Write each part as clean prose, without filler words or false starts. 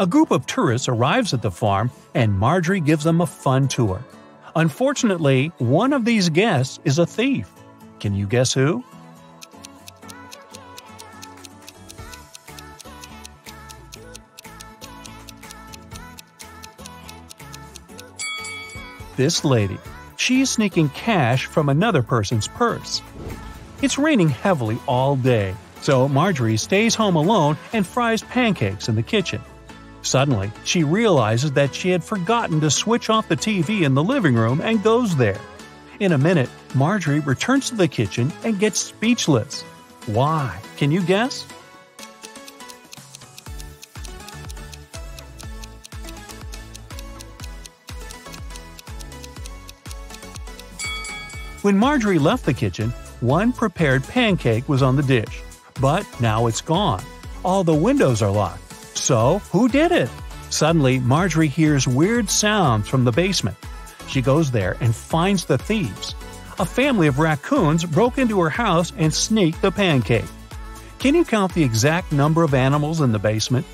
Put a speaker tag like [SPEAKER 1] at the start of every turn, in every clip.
[SPEAKER 1] A group of tourists arrives at the farm and Marjorie gives them a fun tour. Unfortunately, one of these guests is a thief. Can you guess who? This lady. She's sneaking cash from another person's purse. It's raining heavily all day, so Marjorie stays home alone and fries pancakes in the kitchen. Suddenly, she realizes that she had forgotten to switch off the TV in the living room and goes there. In a minute, Marjorie returns to the kitchen and gets speechless. Why? Can you guess? When Marjorie left the kitchen, one prepared pancake was on the dish. But now it's gone. All the windows are locked. So, who did it? Suddenly, Marjorie hears weird sounds from the basement. She goes there and finds the thieves. A family of raccoons broke into her house and sneaked the pancake. Can you count the exact number of animals in the basement?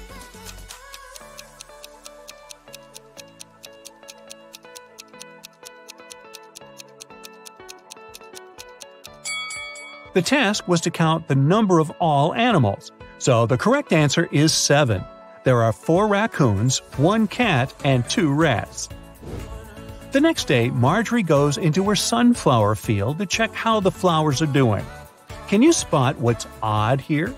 [SPEAKER 1] The task was to count the number of all animals, so the correct answer is 7. There are 4 raccoons, 1 cat, and 2 rats. The next day, Marjorie goes into her sunflower field to check how the flowers are doing. Can you spot what's odd here?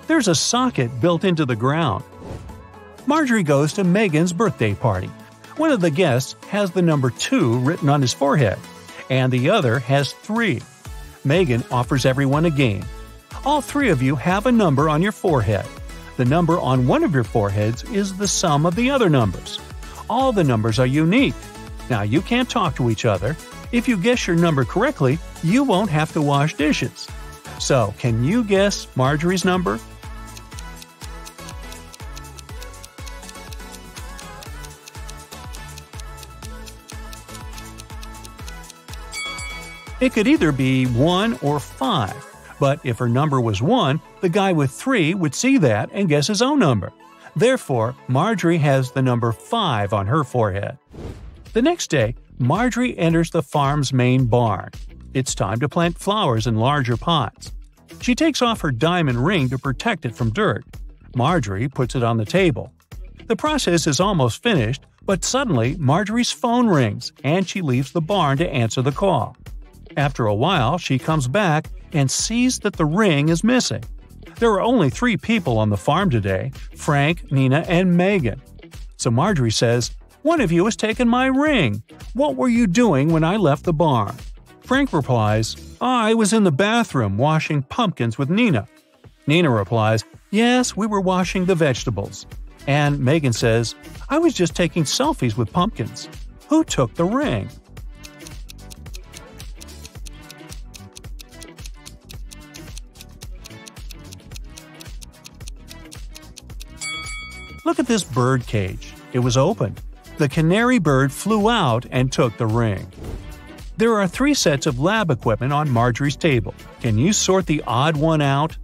[SPEAKER 1] There's a socket built into the ground. Marjorie goes to Megan's birthday party. One of the guests has the number 2 written on his forehead, and the other has 3. Megan offers everyone a game. All 3 of you have a number on your forehead. The number on one of your foreheads is the sum of the other numbers. All the numbers are unique. Now, you can't talk to each other. If you guess your number correctly, you won't have to wash dishes. So, can you guess Marjorie's number? It could either be 1 or 5, but if her number was 1, the guy with 3 would see that and guess his own number. Therefore, Marjorie has the number 5 on her forehead. The next day, Marjorie enters the farm's main barn. It's time to plant flowers in larger pots. She takes off her diamond ring to protect it from dirt. Marjorie puts it on the table. The process is almost finished, but suddenly Marjorie's phone rings and she leaves the barn to answer the call. After a while, she comes back and sees that the ring is missing. There are only 3 people on the farm today: Frank, Nina, and Megan. So Marjorie says, "One of you has taken my ring. What were you doing when I left the barn?" Frank replies, "I was in the bathroom washing pumpkins with Nina." Nina replies, "Yes, we were washing the vegetables." And Megan says, "I was just taking selfies with pumpkins. Who took the ring?" Look at this bird cage. It was opened. The canary bird flew out and took the ring. There are 3 sets of lab equipment on Marjorie's table. Can you sort the odd one out?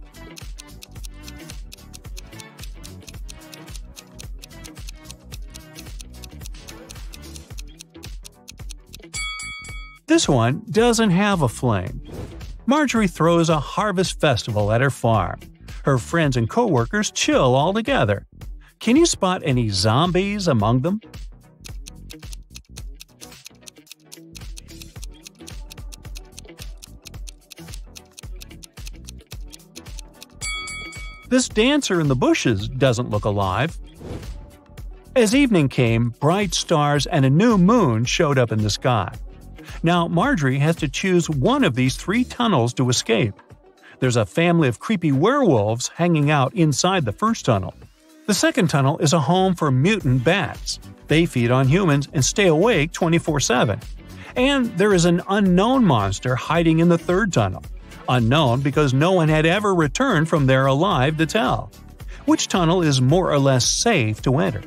[SPEAKER 1] This one doesn't have a flame. Marjorie throws a harvest festival at her farm. Her friends and coworkers chill all together. Can you spot any zombies among them? This dancer in the bushes doesn't look alive. As evening came, bright stars and a new moon showed up in the sky. Now Marjorie has to choose one of these 3 tunnels to escape. There's a family of creepy werewolves hanging out inside the first tunnel. The second tunnel is a home for mutant bats. They feed on humans and stay awake 24/7. And there is an unknown monster hiding in the third tunnel. Unknown because no one had ever returned from there alive to tell. Which tunnel is more or less safe to enter?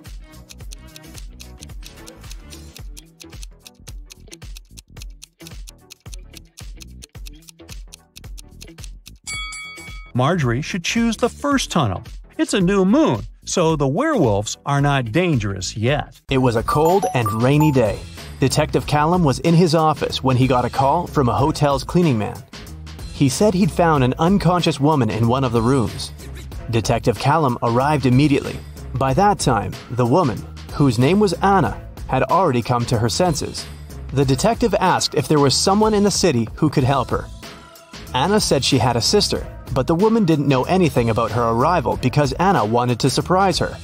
[SPEAKER 1] Marjorie should choose the first tunnel. It's a new moon, so the werewolves are not dangerous yet.
[SPEAKER 2] It was a cold and rainy day. Detective Callum was in his office when he got a call from a hotel's cleaning man. He said he'd found an unconscious woman in one of the rooms. Detective Callum arrived immediately. By that time, the woman, whose name was Anna, had already come to her senses. The detective asked if there was someone in the city who could help her. Anna said she had a sister, but the woman didn't know anything about her arrival because Anna wanted to surprise her.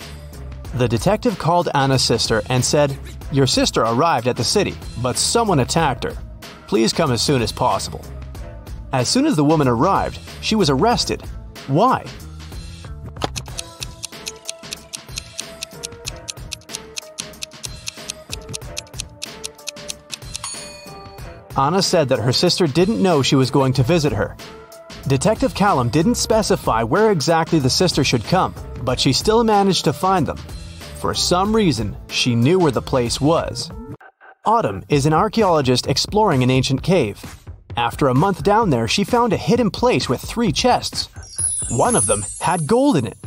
[SPEAKER 2] The detective called Anna's sister and said, "Your sister arrived at the city, but someone attacked her. Please come as soon as possible." As soon as the woman arrived, she was arrested. Why? Anna said that her sister didn't know she was going to visit her. Detective Callum didn't specify where exactly the sister should come, but she still managed to find them. For some reason, she knew where the place was. Autumn is an archaeologist exploring an ancient cave. After a month down there, she found a hidden place with 3 chests. One of them had gold in it.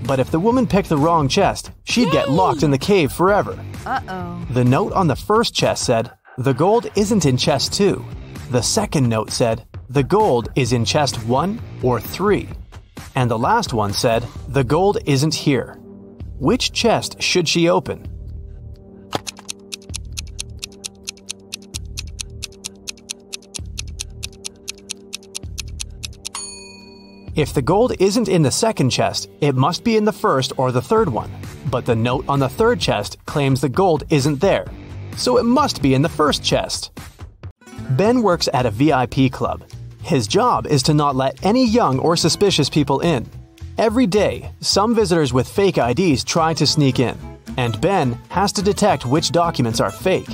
[SPEAKER 2] But if the woman picked the wrong chest, she'd get locked in the cave forever. The note on the first chest said, "The gold isn't in chest 2. The second note said, "The gold is in chest 1 or 3. And the last one said, "The gold isn't here." Which chest should she open? If the gold isn't in the second chest, it must be in the first or the third one. But the note on the third chest claims the gold isn't there, so it must be in the first chest. Ben works at a VIP club. His job is to not let any young or suspicious people in. Every day, some visitors with fake IDs try to sneak in, and Ben has to detect which documents are fake.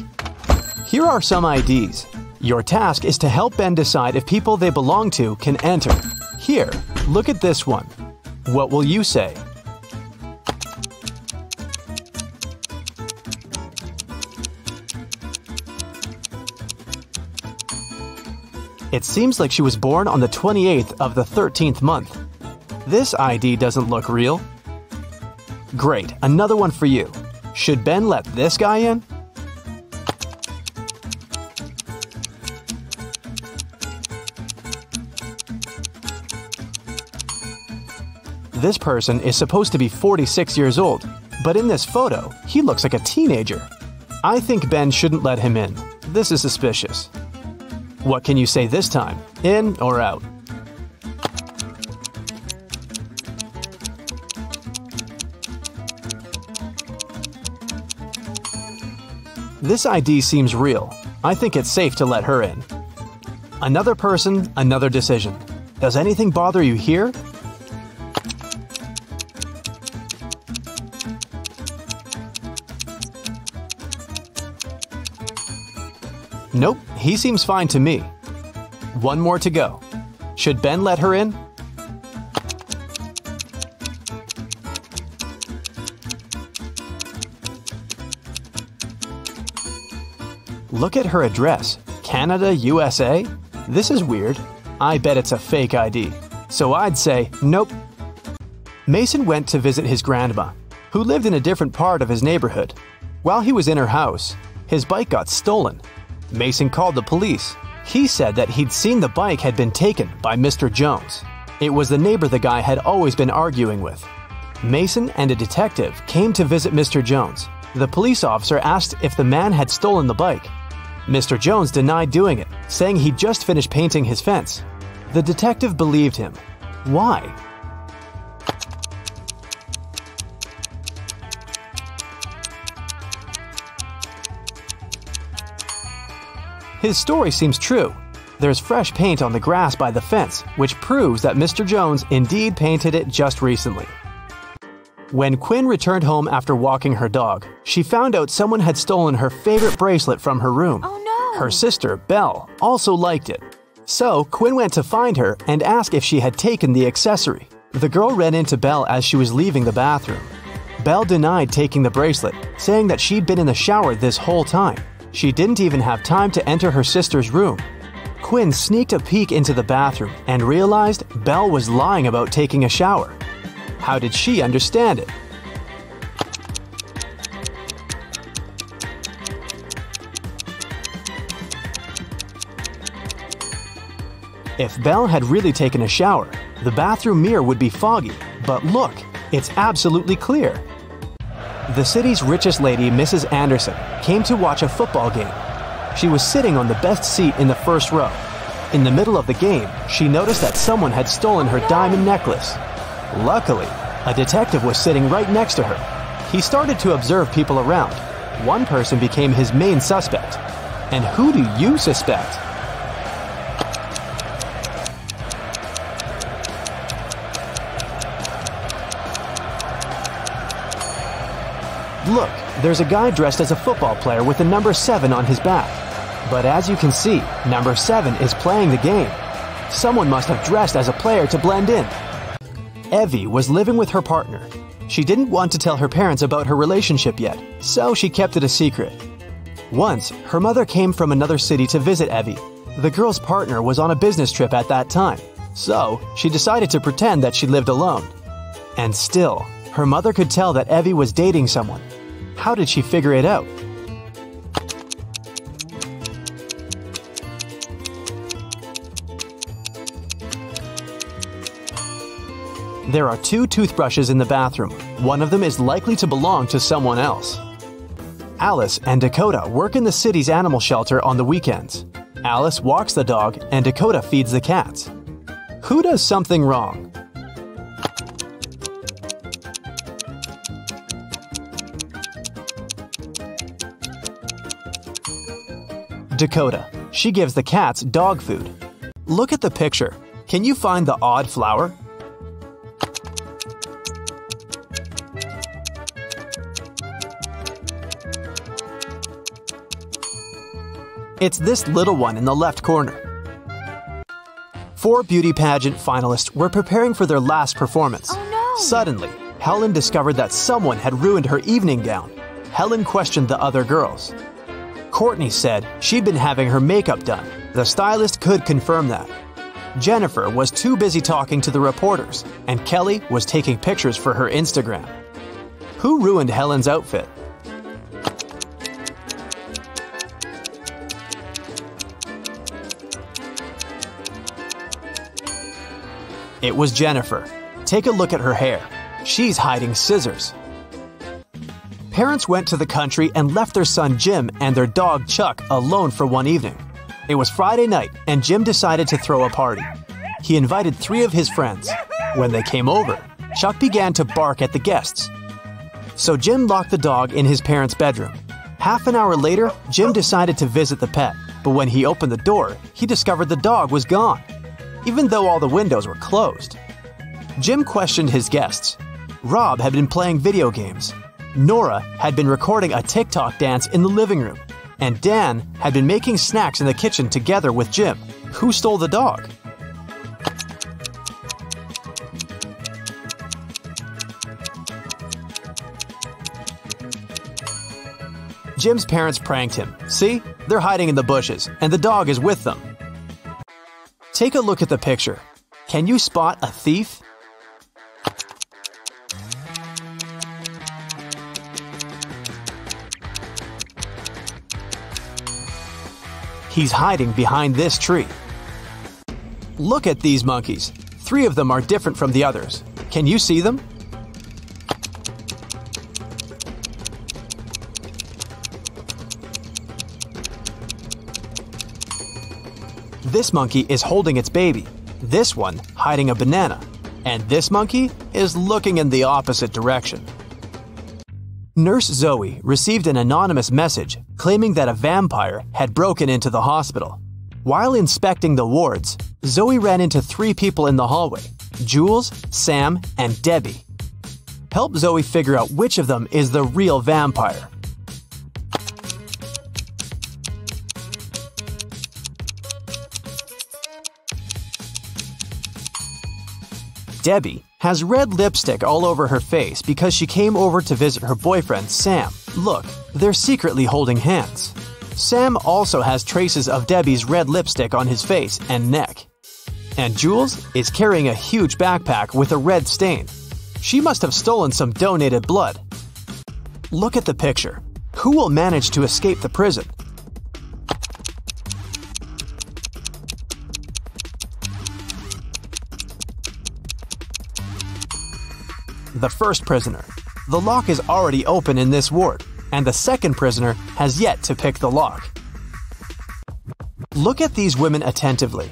[SPEAKER 2] Here are some IDs. Your task is to help Ben decide if people they belong to can enter. Here, look at this one. What will you say? It seems like she was born on the 28th of the 13th month. This ID doesn't look real. Great, another one for you. Should Ben let this guy in? This person is supposed to be 46 years old, but in this photo, he looks like a teenager. I think Ben shouldn't let him in. This is suspicious. What can you say this time? In or out? This ID seems real. I think it's safe to let her in. Another person, another decision. Does anything bother you here? Nope, he seems fine to me. One more to go. Should Ben let her in? Look at her address. Canada, USA? This is weird. I bet it's a fake ID. So I'd say, nope. Mason went to visit his grandma, who lived in a different part of his neighborhood. While he was in her house, his bike got stolen. Mason called the police. He said that he'd seen the bike had been taken by Mr. Jones. It was the neighbor the guy had always been arguing with. Mason and a detective came to visit Mr. Jones. The police officer asked if the man had stolen the bike. Mr. Jones denied doing it, saying he'd just finished painting his fence. The detective believed him. Why? His story seems true. There's fresh paint on the grass by the fence, which proves that Mr. Jones indeed painted it just recently. When Quinn returned home after walking her dog, she found out someone had stolen her favorite bracelet from her room.
[SPEAKER 3] Oh no!
[SPEAKER 2] Her sister, Belle, also liked it. So Quinn went to find her and asked if she had taken the accessory. The girl ran into Belle as she was leaving the bathroom. Belle denied taking the bracelet, saying that she'd been in the shower this whole time. She didn't even have time to enter her sister's room. Quinn sneaked a peek into the bathroom and realized Belle was lying about taking a shower. How did she understand it? If Belle had really taken a shower, the bathroom mirror would be foggy, but look, it's absolutely clear. The city's richest lady, Mrs. Anderson, came to watch a football game. She was sitting on the best seat in the first row. In the middle of the game, she noticed that someone had stolen her diamond necklace. Luckily, a detective was sitting right next to her. He started to observe people around. One person became his main suspect. And who do you suspect? Look, there's a guy dressed as a football player with the number 7 on his back. But as you can see, number 7 is playing the game. Someone must have dressed as a player to blend in. Evie was living with her partner. She didn't want to tell her parents about her relationship yet, so she kept it a secret. Once, her mother came from another city to visit Evie. The girl's partner was on a business trip at that time, so she decided to pretend that she lived alone. And still, her mother could tell that Evie was dating someone. How did she figure it out? There are 2 toothbrushes in the bathroom. One of them is likely to belong to someone else. Alice and Dakota work in the city's animal shelter on the weekends. Alice walks the dog and Dakota feeds the cats. Who does something wrong? Dakota. She gives the cats dog food. Look at the picture. Can you find the odd flower? It's this little one in the left corner. 4 beauty pageant finalists were preparing for their last performance.
[SPEAKER 3] Oh no!
[SPEAKER 2] Suddenly, Helen discovered that someone had ruined her evening gown. Helen questioned the other girls. Courtney said she'd been having her makeup done. The stylist could confirm that. Jennifer was too busy talking to the reporters, and Kelly was taking pictures for her Instagram. Who ruined Helen's outfit? It was Jennifer. Take a look at her hair. She's hiding scissors. Parents went to the country and left their son Jim and their dog Chuck alone for one evening. It was Friday night and Jim decided to throw a party. He invited 3 of his friends. When they came over, Chuck began to bark at the guests. So Jim locked the dog in his parents' bedroom. Half an hour later, Jim decided to visit the pet, but when he opened the door, he discovered the dog was gone, even though all the windows were closed. Jim questioned his guests. Rob had been playing video games. Nora had been recording a TikTok dance in the living room. And Dan had been making snacks in the kitchen together with Jim. Who stole the dog? Jim's parents pranked him. See? They're hiding in the bushes, and the dog is with them. Take a look at the picture. Can you spot a thief? He's hiding behind this tree. Look at these monkeys. 3 of them are different from the others. Can you see them? This monkey is holding its baby. This one hiding a banana. And this monkey is looking in the opposite direction. Nurse Zoe received an anonymous message claiming that a vampire had broken into the hospital. While inspecting the wards, Zoe ran into 3 people in the hallway: Jules, Sam, and Debbie. Help Zoe figure out which of them is the real vampire. Debbie has red lipstick all over her face because she came over to visit her boyfriend, Sam. Look, they're secretly holding hands. Sam also has traces of Debbie's red lipstick on his face and neck. And Jules is carrying a huge backpack with a red stain. She must have stolen some donated blood. Look at the picture. Who will manage to escape the prison? The first prisoner. The lock is already open in this ward, and the second prisoner has yet to pick the lock. Look at these women attentively.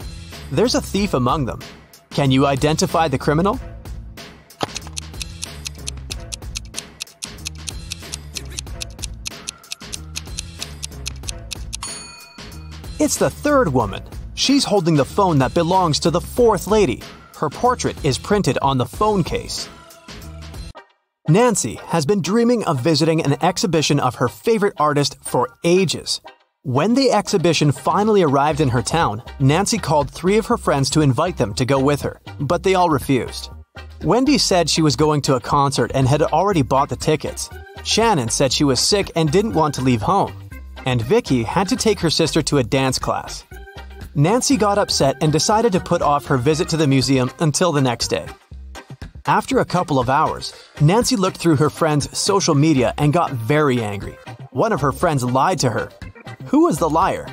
[SPEAKER 2] There's a thief among them. Can you identify the criminal? It's the third woman. She's holding the phone that belongs to the fourth lady. Her portrait is printed on the phone case. Nancy has been dreaming of visiting an exhibition of her favorite artist for ages. When the exhibition finally arrived in her town, Nancy called 3 of her friends to invite them to go with her, but they all refused. Wendy said she was going to a concert and had already bought the tickets. Shannon said she was sick and didn't want to leave home. And Vicky had to take her sister to a dance class. Nancy got upset and decided to put off her visit to the museum until the next day. After a couple of hours, Nancy looked through her friend's social media and got very angry. One of her friends lied to her. Who was the liar?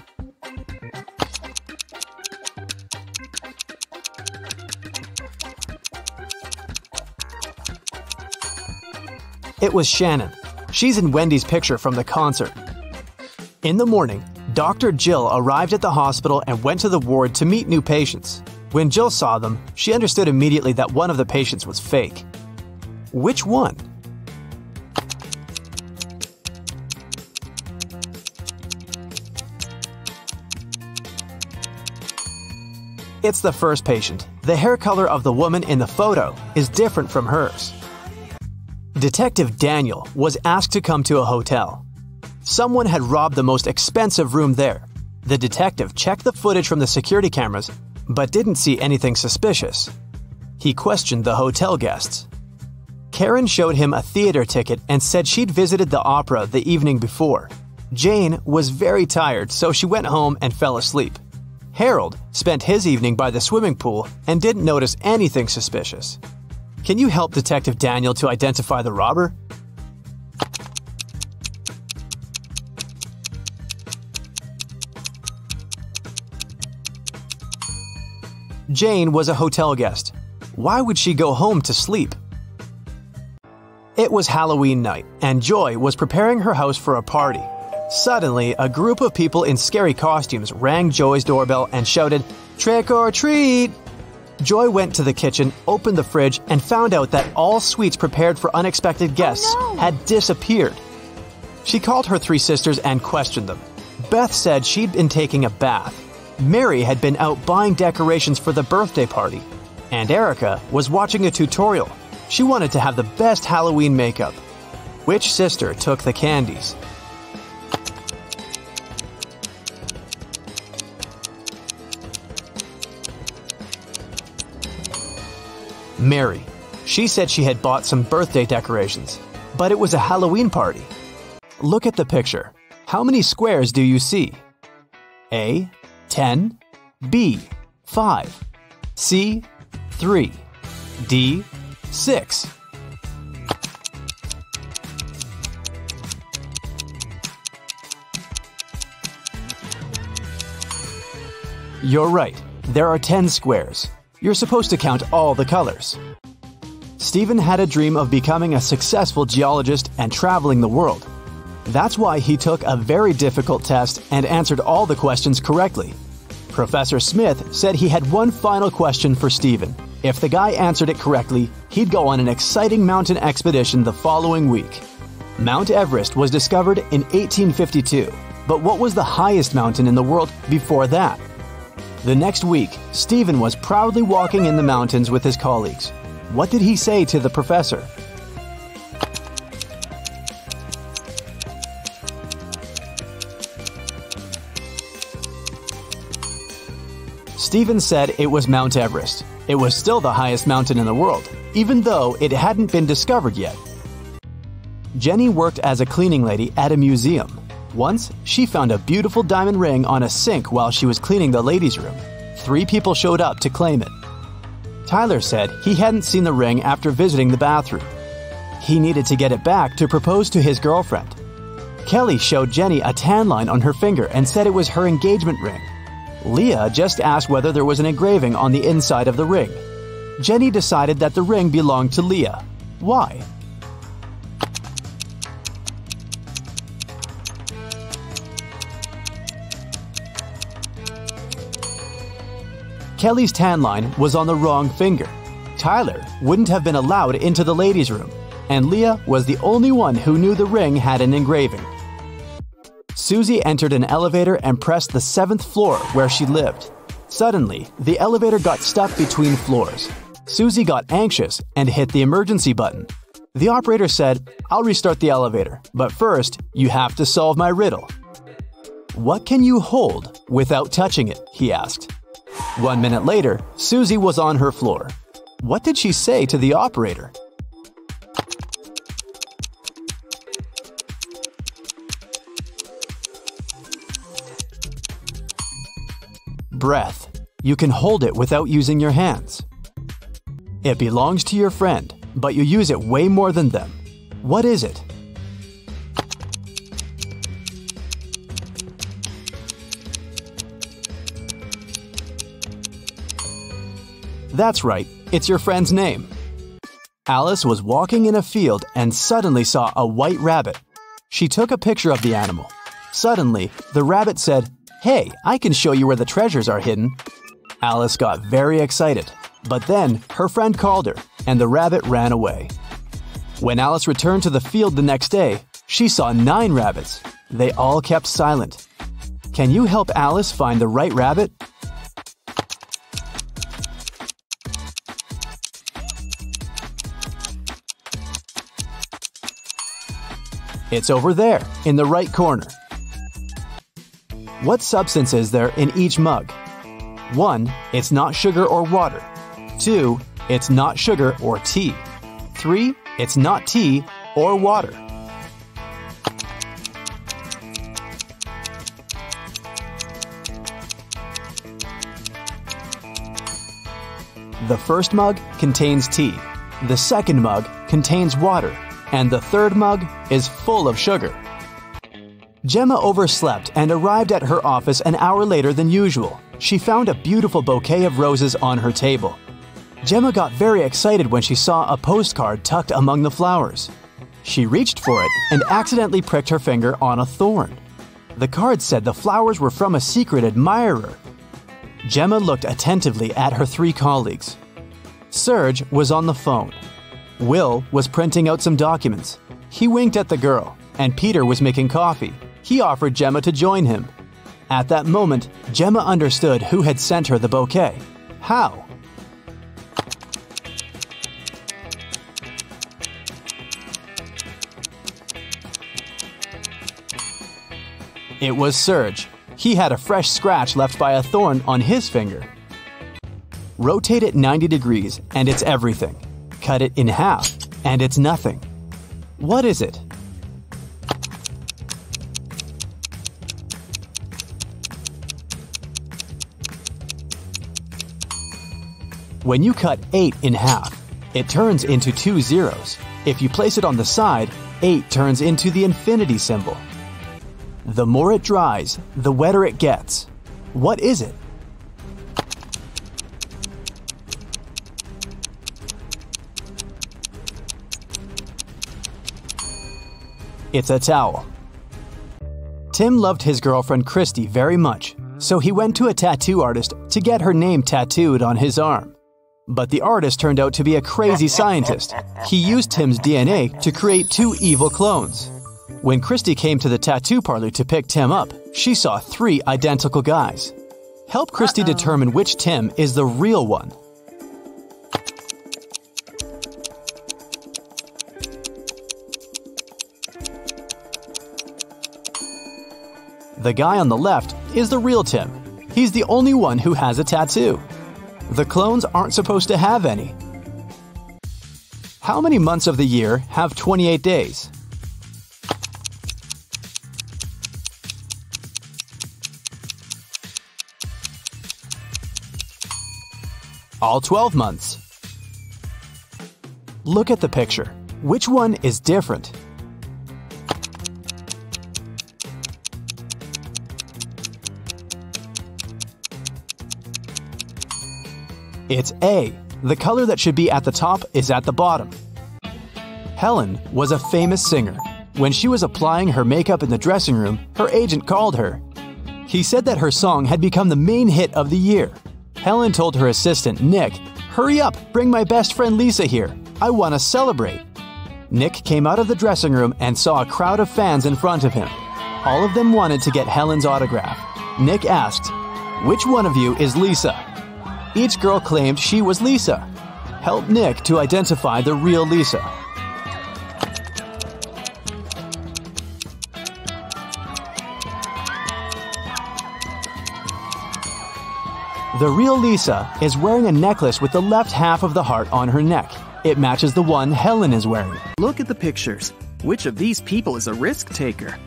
[SPEAKER 2] It was Shannon. She's in Wendy's picture from the concert. In the morning, Dr. Jill arrived at the hospital and went to the ward to meet new patients. When Jill saw them, she understood immediately that one of the patients was fake. Which one? It's the first patient. The hair color of the woman in the photo is different from hers. Detective Daniel was asked to come to a hotel. Someone had robbed the most expensive room there. The detective checked the footage from the security cameras, but didn't see anything suspicious. He questioned the hotel guests. Karen showed him a theater ticket and said she'd visited the opera the evening before. Jane was very tired, so she went home and fell asleep. Harold spent his evening by the swimming pool and didn't notice anything suspicious. Can you help Detective Daniel to identify the robber? Jane was a hotel guest. Why would she go home to sleep? It was Halloween night, and Joy was preparing her house for a party. Suddenly, a group of people in scary costumes rang Joy's doorbell and shouted, "Trick or treat!" Joy went to the kitchen, opened the fridge, and found out that all sweets prepared for unexpected guests had disappeared. She called her 3 sisters and questioned them. Beth said she'd been taking a bath. Mary had been out buying decorations for the birthday party. And Erica was watching a tutorial. She wanted to have the best Halloween makeup. Which sister took the candies? Mary. She said she had bought some birthday decorations, but it was a Halloween party. Look at the picture. How many squares do you see? A. 10. B. 5. C. 3. D. 6. You're right. There are 10 squares. You're supposed to count all the colors. Stephen had a dream of becoming a successful geologist and traveling the world. That's why he took a very difficult test and answered all the questions correctly. Professor Smith said he had one final question for Stephen. If the guy answered it correctly, he'd go on an exciting mountain expedition the following week. Mount Everest was discovered in 1852, but what was the highest mountain in the world before that? The next week, Stephen was proudly walking in the mountains with his colleagues. What did he say to the professor? Stephen said it was Mount Everest. It was still the highest mountain in the world, even though it hadn't been discovered yet. Jenny worked as a cleaning lady at a museum. Once, she found a beautiful diamond ring on a sink while she was cleaning the ladies' room. 3 people showed up to claim it. Tyler said he hadn't seen the ring after visiting the bathroom. He needed to get it back to propose to his girlfriend. Kelly showed Jenny a tan line on her finger and said it was her engagement ring. Leah just asked whether there was an engraving on the inside of the ring. Jenny decided that the ring belonged to Leah. Why? Kelly's tan line was on the wrong finger. Tyler wouldn't have been allowed into the ladies' room, and Leah was the only one who knew the ring had an engraving. Susie entered an elevator and pressed the 7th floor where she lived. Suddenly, the elevator got stuck between floors. Susie got anxious and hit the emergency button. The operator said, "I'll restart the elevator, but first, you have to solve my riddle." "What can you hold without touching it?" he asked. 1 minute later, Susie was on her floor. What did she say to the operator? Breath. You can hold it without using your hands. It belongs to your friend, but you use it way more than them. What is it? That's right, it's your friend's name. Alice was walking in a field and suddenly saw a white rabbit. She took a picture of the animal. Suddenly, the rabbit said, "Hey, I can show you where the treasures are hidden." Alice got very excited, but then her friend called her and the rabbit ran away. When Alice returned to the field the next day, she saw 9 rabbits. They all kept silent. Can you help Alice find the right rabbit? It's over there, in the right corner. What substance is there in each mug? 1. It's not sugar or water. 2. It's not sugar or tea. 3. It's not tea or water. The first mug contains tea. The second mug contains water. And the third mug is full of sugar. Gemma overslept and arrived at her office an hour later than usual. She found a beautiful bouquet of roses on her table. Gemma got very excited when she saw a postcard tucked among the flowers. She reached for it and accidentally pricked her finger on a thorn. The card said the flowers were from a secret admirer. Gemma looked attentively at her 3 colleagues. Serge was on the phone. Will was printing out some documents. He winked at the girl, and Peter was making coffee. He offered Gemma to join him. At that moment, Gemma understood who had sent her the bouquet. How? It was Serge. He had a fresh scratch left by a thorn on his finger. Rotate it 90 degrees, and it's everything. Cut it in half, and it's nothing. What is it? When you cut 8 in half, it turns into 2 zeros. If you place it on the side, 8 turns into the infinity symbol. The more it dries, the wetter it gets. What is it? It's a towel. Tim loved his girlfriend Christy very much, so he went to a tattoo artist to get her name tattooed on his arm. But the artist turned out to be a crazy scientist. He used Tim's DNA to create 2 evil clones. When Christy came to the tattoo parlor to pick Tim up, she saw 3 identical guys. Help Christy determine which Tim is the real one. The guy on the left is the real Tim. He's the only one who has a tattoo. The clones aren't supposed to have any. How many months of the year have 28 days? all 12 months. Look at the picture. Which one is different? It's A. The color that should be at the top is at the bottom. Helen was a famous singer. When she was applying her makeup in the dressing room, her agent called her. He said that her song had become the main hit of the year. Helen told her assistant, Nick, "Hurry up, bring my best friend Lisa here. I want to celebrate." Nick came out of the dressing room and saw a crowd of fans in front of him. All of them wanted to get Helen's autograph. Nick asked, "Which one of you is Lisa?" Each girl claimed she was Lisa. Help Nick to identify the real Lisa. The real Lisa is wearing a necklace with the left half of the heart on her neck. It matches the one Helen is wearing.
[SPEAKER 3] Look at the pictures. Which of these people is a risk taker?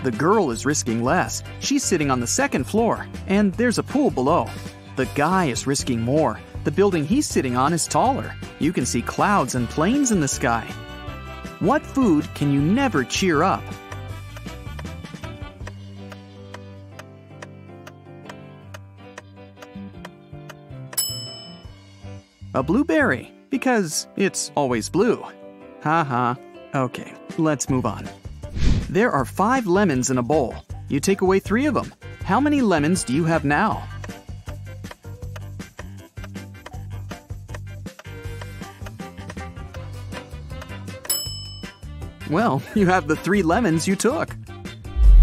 [SPEAKER 3] The girl is risking less. She's sitting on the second floor, and there's a pool below. The guy is risking more. The building he's sitting on is taller. You can see clouds and planes in the sky. What food can you never cheer up? A blueberry, because it's always blue. Haha. Okay, let's move on. There are 5 lemons in a bowl. You take away 3 of them. How many lemons do you have now? Well, you have the 3 lemons you took.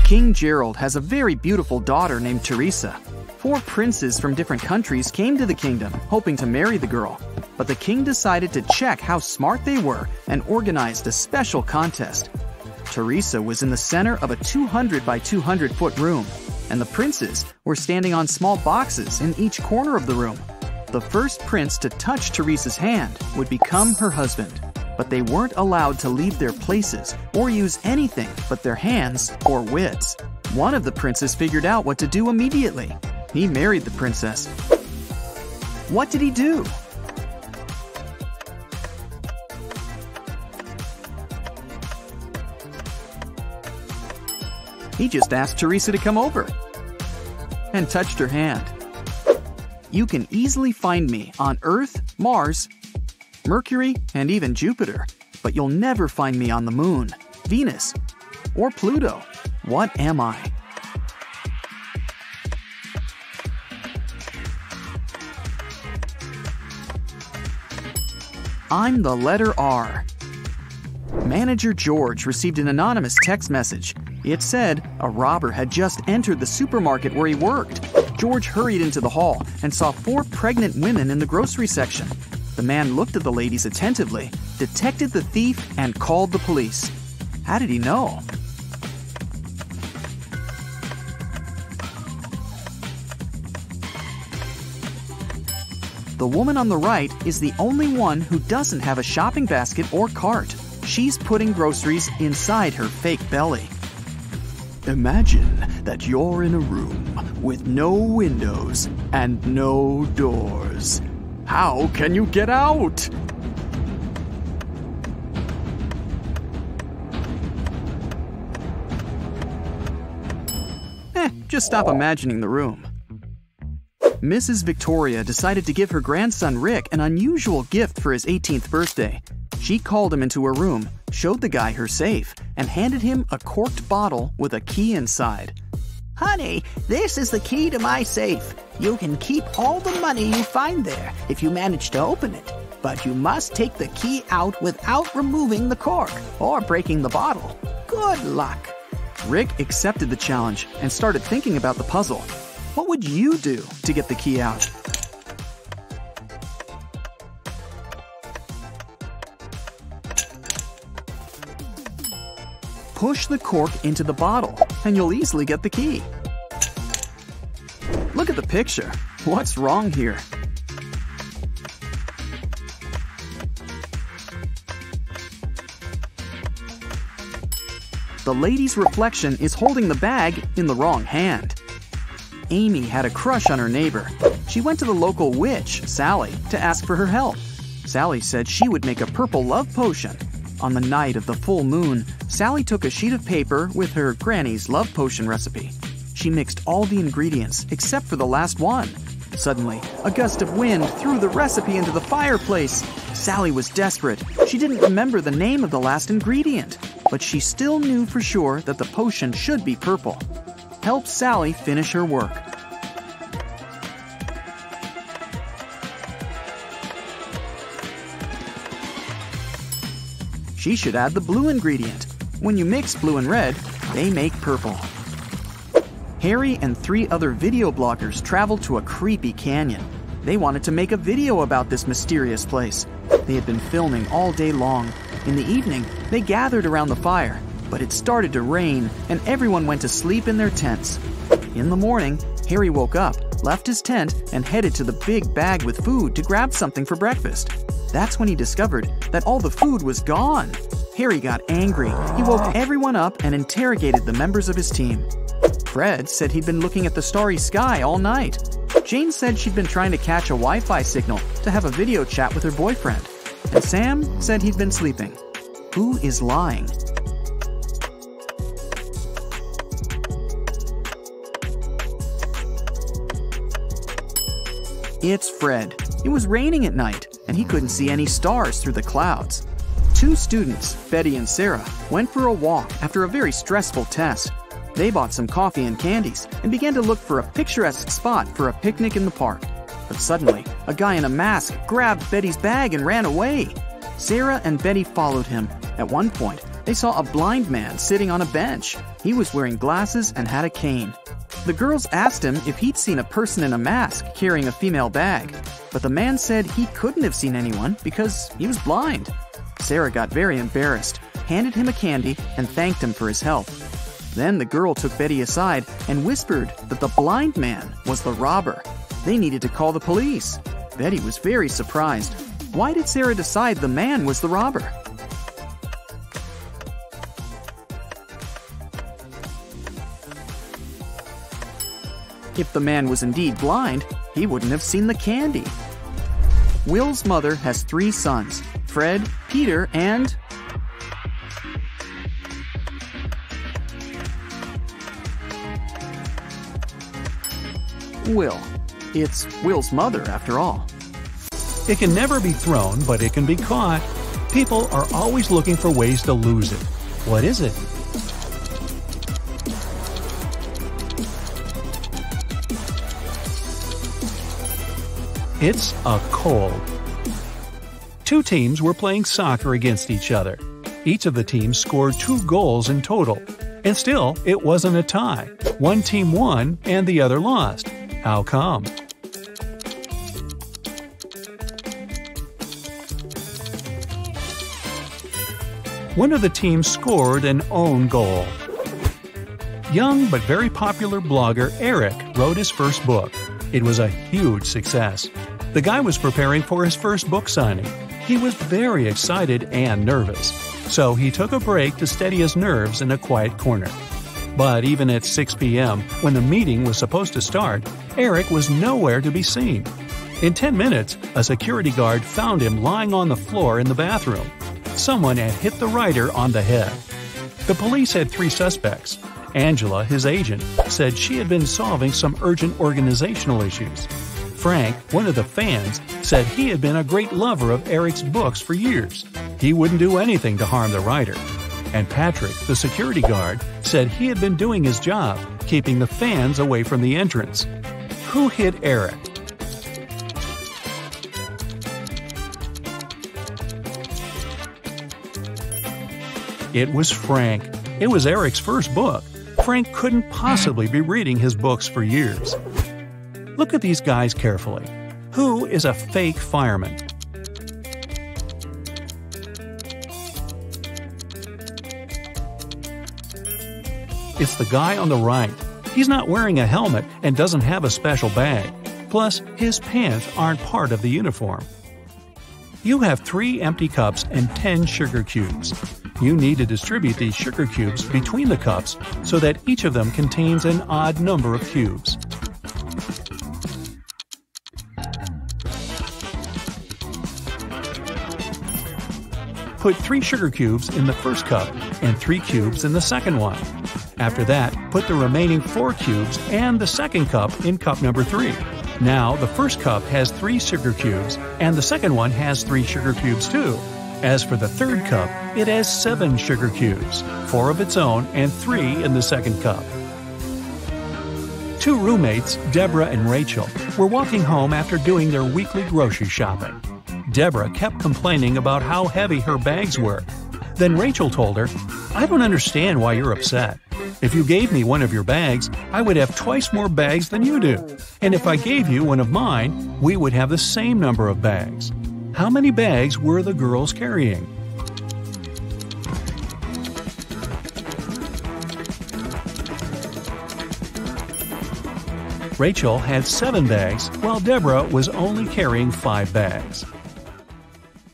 [SPEAKER 3] King Gerald has a very beautiful daughter named Teresa. 4 princes from different countries came to the kingdom, hoping to marry the girl. But the king decided to check how smart they were and organized a special contest. Teresa was in the center of a 200 by 200 foot room, and the princes were standing on small boxes in each corner of the room. The first prince to touch Teresa's hand would become her husband, but they weren't allowed to leave their places or use anything but their hands or wits. One of the princes figured out what to do immediately. He married the princess. What did he do? He just asked Teresa to come over and touched her hand. You can easily find me on Earth, Mars, Mercury, and even Jupiter, but you'll never find me on the Moon, Venus, or Pluto. What am I? I'm the letter R. Manager George received an anonymous text message. It said a robber had just entered the supermarket where he worked. George hurried into the hall and saw 4 pregnant women in the grocery section. The man looked at the ladies attentively, detected the thief, and called the police. How did he know? The woman on the right is the only one who doesn't have a shopping basket or cart. She's putting groceries inside her fake belly. Imagine that you're in a room with no windows and no doors. How can you get out? Just stop imagining the room. Mrs. Victoria decided to give her grandson Rick an unusual gift for his 18th birthday. She called him into her room, showed the guy her safe, and handed him a corked bottle with a key inside.
[SPEAKER 4] Honey, this is the key to my safe. You can keep all the money you find there if you manage to open it. But you must take the key out without removing the cork or breaking the bottle. Good luck.
[SPEAKER 3] Rick accepted the challenge and started thinking about the puzzle. What would you do to get the key out? Push the cork into the bottle, and you'll easily get the key. Look at the picture. What's wrong here? the lady's reflection is holding the bag in the wrong hand. Amy had a crush on her neighbor. She went to the local witch, Sally, to ask for her help. Sally said she would make a purple love potion. On the night of the full moon, Sally took a sheet of paper with her granny's love potion recipe. She mixed all the ingredients except for the last one. Suddenly, a gust of wind threw the recipe into the fireplace. Sally was desperate. She didn't remember the name of the last ingredient, but she still knew for sure that the potion should be purple. Help Sally finish her work. She should add the blue ingredient. When you mix blue and red, they make purple. Harry and 3 other video bloggers traveled to a creepy canyon. They wanted to make a video about this mysterious place. They had been filming all day long. In the evening, they gathered around the fire, but it started to rain and everyone went to sleep in their tents. In the morning, Harry woke up, left his tent, and headed to the big bag with food to grab something for breakfast. That's when he discovered that all the food was gone. Harry got angry. He woke everyone up and interrogated the members of his team. Fred said he'd been looking at the starry sky all night. Jane said she'd been trying to catch a Wi-Fi signal to have a video chat with her boyfriend. And Sam said he'd been sleeping. Who is lying? It's Fred. It was raining at night, and he couldn't see any stars through the clouds. 2 students, Betty and Sarah, went for a walk after a very stressful test. They bought some coffee and candies and began to look for a picturesque spot for a picnic in the park. But suddenly, a guy in a mask grabbed Betty's bag and ran away. Sarah and Betty followed him. At one point, they saw a blind man sitting on a bench. He was wearing glasses and had a cane. The girls asked him if he'd seen a person in a mask carrying a female bag, but the man said he couldn't have seen anyone because he was blind. Sarah got very embarrassed, handed him a candy, and thanked him for his help. Then the girl took Betty aside and whispered that the blind man was the robber. They needed to call the police. Betty was very surprised. Why did Sarah decide the man was the robber? If the man was indeed blind, he wouldn't have seen the candy. Will's mother has 3 sons, Fred, Peter, and... Will. It's Will's mother, after all.
[SPEAKER 1] It can never be thrown, but it can be caught. People are always looking for ways to lose it. What is it? It's a cold. 2 teams were playing soccer against each other. Each of the teams scored 2 goals in total. And still, it wasn't a tie. One team won and the other lost. How come? One of the teams scored an own goal. Young but very popular blogger Eric wrote his first book. It was a huge success. The guy was preparing for his first book signing. He was very excited and nervous, so he took a break to steady his nerves in a quiet corner. But even at 6 p.m., when the meeting was supposed to start, Eric was nowhere to be seen. In 10 minutes, a security guard found him lying on the floor in the bathroom. Someone had hit the writer on the head. The police had 3 suspects. Angela, his agent, said she had been solving some urgent organizational issues. Frank, one of the fans, said he had been a great lover of Eric's books for years. He wouldn't do anything to harm the writer. And Patrick, the security guard, said he had been doing his job, keeping the fans away from the entrance. Who hit Eric? It was Frank. It was Eric's first book. Frank couldn't possibly be reading his books for years. Look at these guys carefully. Who is a fake fireman? It's the guy on the right. He's not wearing a helmet and doesn't have a special bag. Plus, his pants aren't part of the uniform. You have 3 empty cups and 10 sugar cubes. You need to distribute these sugar cubes between the cups so that each of them contains an odd number of cubes. Put 3 sugar cubes in the first cup and 3 cubes in the second one. After that, put the remaining 4 cubes and the second cup in cup number 3. Now, the first cup has 3 sugar cubes and the second one has 3 sugar cubes too. As for the third cup, it has 7 sugar cubes, 4 of its own and 3 in the second cup. 2 roommates, Deborah and Rachel, were walking home after doing their weekly grocery shopping. Deborah kept complaining about how heavy her bags were. Then Rachel told her, "I don't understand why you're upset. If you gave me one of your bags, I would have twice more bags than you do. And if I gave you one of mine, we would have the same number of bags." How many bags were the girls carrying? Rachel had 7 bags, while Deborah was only carrying 5 bags.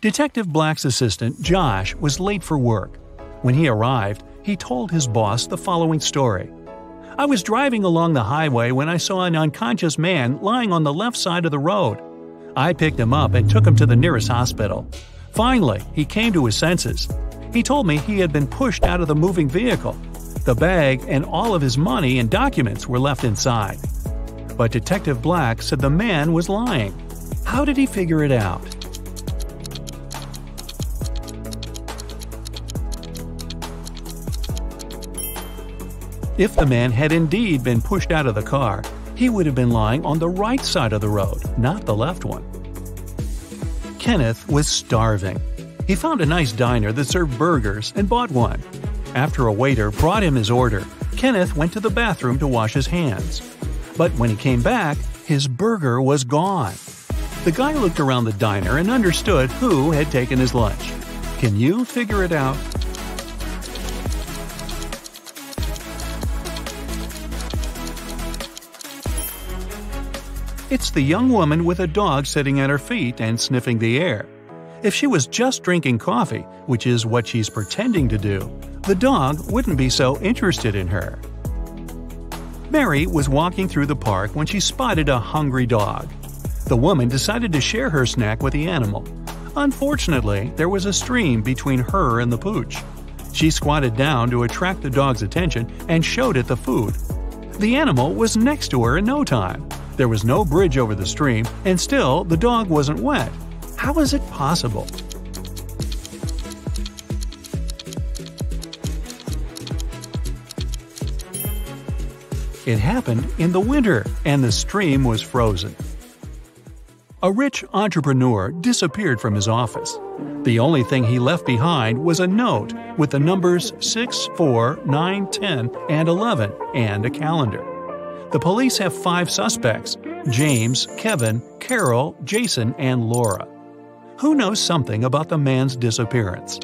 [SPEAKER 1] Detective Black's assistant, Josh, was late for work. When he arrived, he told his boss the following story. "I was driving along the highway when I saw an unconscious man lying on the left side of the road. I picked him up and took him to the nearest hospital. Finally, he came to his senses. He told me he had been pushed out of the moving vehicle. The bag and all of his money and documents were left inside." But Detective Black said the man was lying. How did he figure it out? If the man had indeed been pushed out of the car, he would have been lying on the right side of the road, not the left one. Kenneth was starving. He found a nice diner that served burgers and bought one. After a waiter brought him his order, Kenneth went to the bathroom to wash his hands. But when he came back, his burger was gone. The guy looked around the diner and understood who had taken his lunch. Can you figure it out? It's the young woman with a dog sitting at her feet and sniffing the air. If she was just drinking coffee, which is what she's pretending to do, the dog wouldn't be so interested in her. Mary was walking through the park when she spotted a hungry dog. The woman decided to share her snack with the animal. Unfortunately, there was a stream between her and the pooch. She squatted down to attract the dog's attention and showed it the food. The animal was next to her in no time. There was no bridge over the stream, and still the dog wasn't wet. How is it possible? It happened in the winter, and the stream was frozen. A rich entrepreneur disappeared from his office. The only thing he left behind was a note with the numbers 6, 4, 9, 10, and 11, and a calendar. The police have 5 suspects: James, Kevin, Carol, Jason, and Laura. Who knows something about the man's disappearance?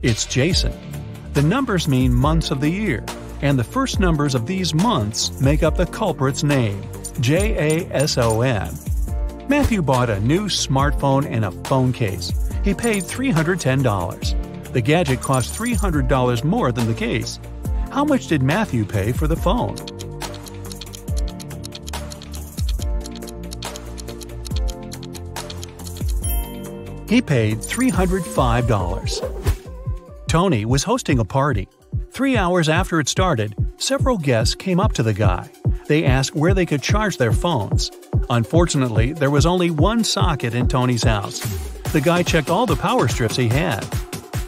[SPEAKER 1] It's Jason. The numbers mean months of the year, and the first numbers of these months make up the culprit's name, Jason. Matthew bought a new smartphone and a phone case. He paid $310. The gadget cost $300 more than the case. How much did Matthew pay for the phone? He paid $305. Tony was hosting a party. 3 hours after it started, several guests came up to the guy. They asked where they could charge their phones. Unfortunately, there was only one socket in Tony's house. The guy checked all the power strips he had.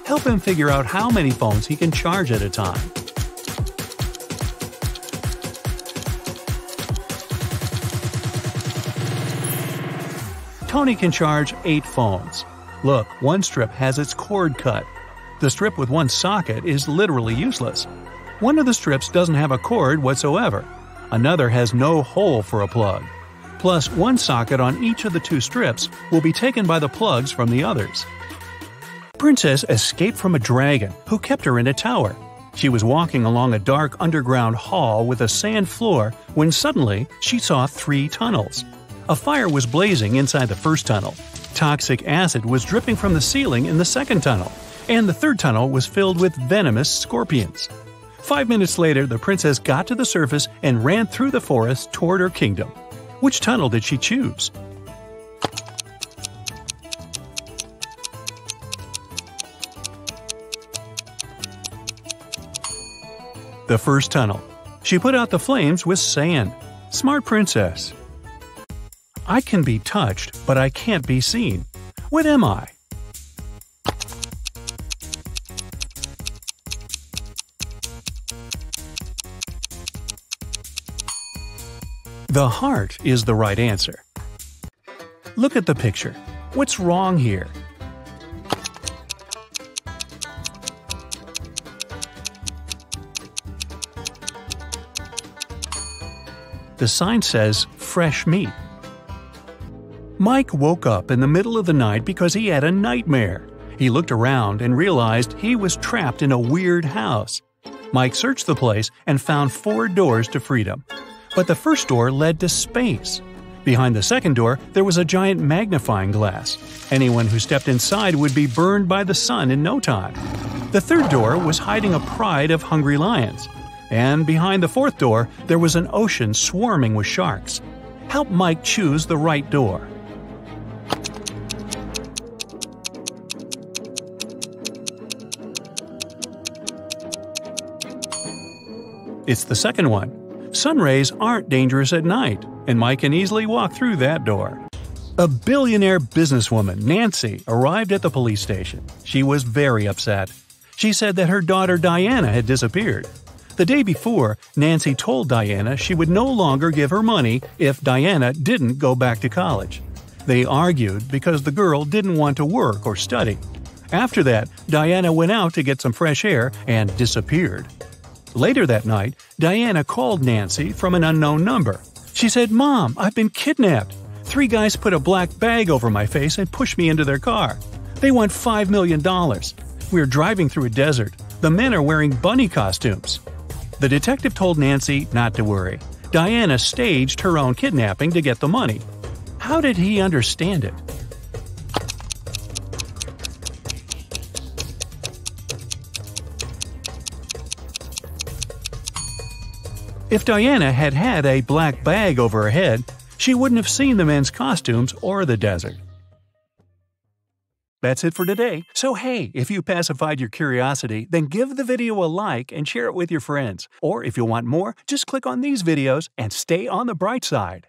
[SPEAKER 1] Help him figure out how many phones he can charge at a time. Tony can charge 8 phones. Look, one strip has its cord cut. The strip with one socket is literally useless. One of the strips doesn't have a cord whatsoever. Another has no hole for a plug. Plus, one socket on each of the 2 strips will be taken by the plugs from the others. Princess escaped from a dragon who kept her in a tower. She was walking along a dark underground hall with a sand floor when suddenly she saw 3 tunnels. A fire was blazing inside the first tunnel. Toxic acid was dripping from the ceiling in the second tunnel, and the third tunnel was filled with venomous scorpions. 5 minutes later, the princess got to the surface and ran through the forest toward her kingdom. Which tunnel did she choose? The first tunnel. She put out the flames with sand. Smart princess. I can be touched, but I can't be seen. What am I? The heart is the right answer. Look at the picture. What's wrong here? The sign says fresh meat. Mike woke up in the middle of the night because he had a nightmare. He looked around and realized he was trapped in a weird house. Mike searched the place and found 4 doors to freedom. But the first door led to space. Behind the second door, there was a giant magnifying glass. Anyone who stepped inside would be burned by the sun in no time. The third door was hiding a pride of hungry lions. And behind the fourth door, there was an ocean swarming with sharks. Help Mike choose the right door. It's the second one. Sun rays aren't dangerous at night, and Mike can easily walk through that door. A billionaire businesswoman, Nancy, arrived at the police station. She was very upset. She said that her daughter Diana had disappeared. The day before, Nancy told Diana she would no longer give her money if Diana didn't go back to college. They argued because the girl didn't want to work or study. After that, Diana went out to get some fresh air and disappeared. Later that night, Diana called Nancy from an unknown number. She said, "Mom, I've been kidnapped. 3 guys put a black bag over my face and pushed me into their car. They want $5 million. We're driving through a desert. The men are wearing bunny costumes." The detective told Nancy not to worry. Diana staged her own kidnapping to get the money. How did he understand it? If Diana had had a black bag over her head, she wouldn't have seen the men's costumes or the desert. That's it for today. So hey, if you pacified your curiosity, then give the video a like and share it with your friends. Or if you want more, just click on these videos and stay on the bright side.